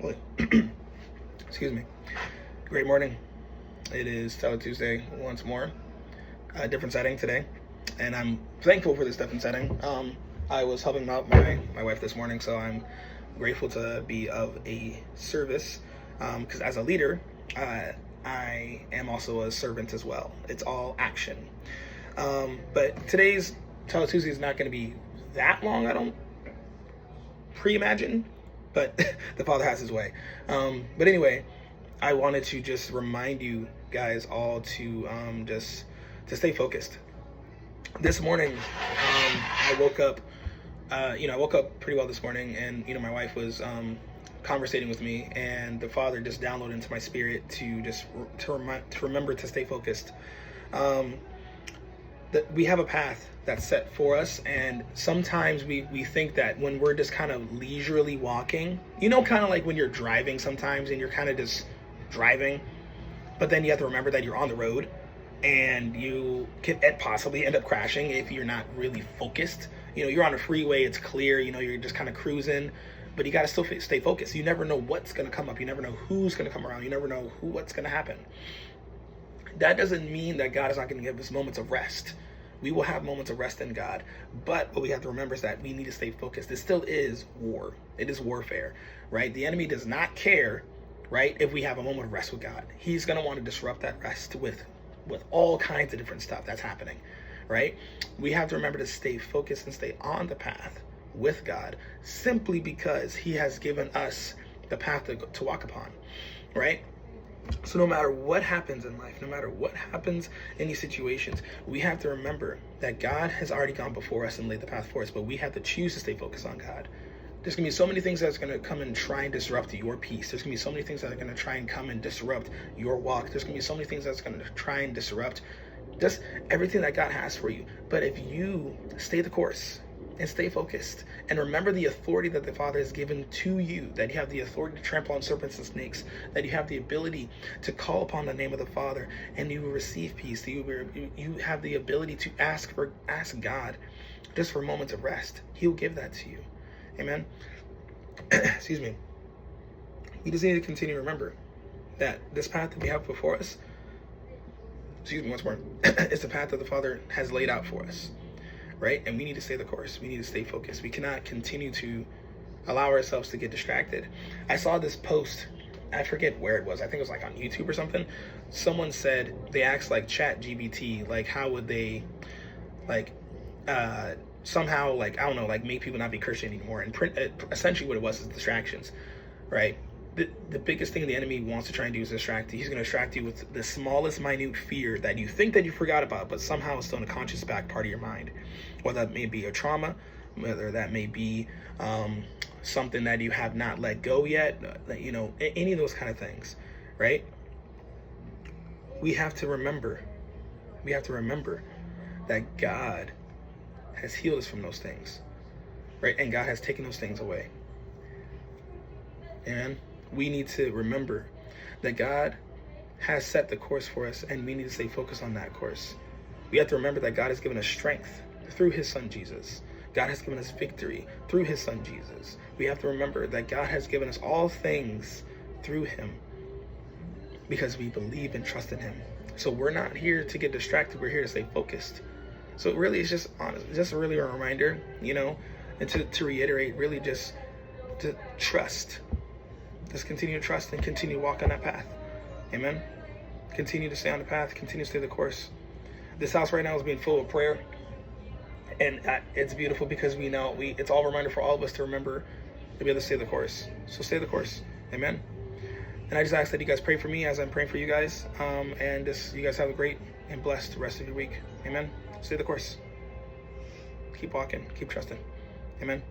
Well, excuse me. Great morning. It is Tele Tuesday once more. A different setting today, and I'm thankful for this different setting. I was helping out my wife this morning, so I'm grateful to be of a service. Because as a leader, I am also a servant as well. It's all action. But today's Tele Tuesday is not going to be that long. I don't pre-imagine, but the Father has his way. But anyway, I wanted to just remind you guys all to just to stay focused. This morning, I woke up. I woke up pretty well this morning, and my wife was conversating with me, and the Father just downloaded into my spirit to remember to stay focused. That we have a path that's set for us, and sometimes we think that when we're just kind of leisurely walking, kind of like when you're driving sometimes and you're kind of just driving, but then you have to remember that you're on the road and you could possibly end up crashing if you're not really focused. You're on a freeway, it's clear, you're just kind of cruising, but you got to still stay focused. You never know what's going to come up. You never know who's going to come around. You never know what's going to happen. That doesn't mean that God is not going to give us moments of rest. We will have moments of rest in God, but what we have to remember is that we need to stay focused. It still is war. It is warfare, right? The enemy does not care, right, if we have a moment of rest with God. He's going to want to disrupt that rest with all kinds of different stuff that's happening, right? We have to remember to stay focused and stay on the path with God, simply because he has given us the path to walk upon, right? So no matter what happens in life, no matter what happens in these situations, we have to remember that God has already gone before us and laid the path for us, but we have to choose to stay focused on God. There's going to be so many things that's going to come and try and disrupt your peace. There's going to be so many things that are going to try and come and disrupt your walk. There's going to be so many things that's going to try and disrupt just everything that God has for you. But if you stay the course and stay focused and remember the authority that the Father has given to you, that you have the authority to trample on serpents and snakes, that you have the ability to call upon the name of the Father and you will receive peace, you have the ability to ask God just for moments of rest. He'll give that to you. Amen. Excuse me. We just need to continue to remember that this path that we have before us, once more, it's the path that the Father has laid out for us, right? And we need to stay the course. We need to stay focused. We cannot continue to allow ourselves to get distracted. I saw this post, I forget where it was. I think it was like on YouTube or something. Someone said, they asked like ChatGPT, like how would they somehow, like, I don't know, like make people not be Christian anymore. And essentially what it was is distractions, right? The biggest thing the enemy wants to try and do is distract you. He's going to distract you with the smallest minute fear that you think that you forgot about, but somehow it's still in the conscious back part of your mind. Whether that may be a trauma, whether that may be something that you have not let go yet, any of those kind of things, right? We have to remember that God has healed us from those things, right? And God has taken those things away. And we need to remember that God has set the course for us, and we need to stay focused on that course. We have to remember that God has given us strength through his son Jesus. God has given us victory through his son Jesus. We have to remember that God has given us all things through him because we believe and trust in him. So we're not here to get distracted. We're here to stay focused. So really, it's just really a reminder, and to reiterate, really just to trust. Just continue to trust and continue to walk on that path. Amen. Continue to stay on the path. Continue to stay the course. This house right now is being full of prayer, and it's beautiful because we know it's all a reminder for all of us to remember to be able to stay the course. So stay the course. Amen. And I just ask that you guys pray for me as I'm praying for you guys, and you guys have a great and blessed rest of your week. Amen. Stay the course. Keep walking. Keep trusting. Amen.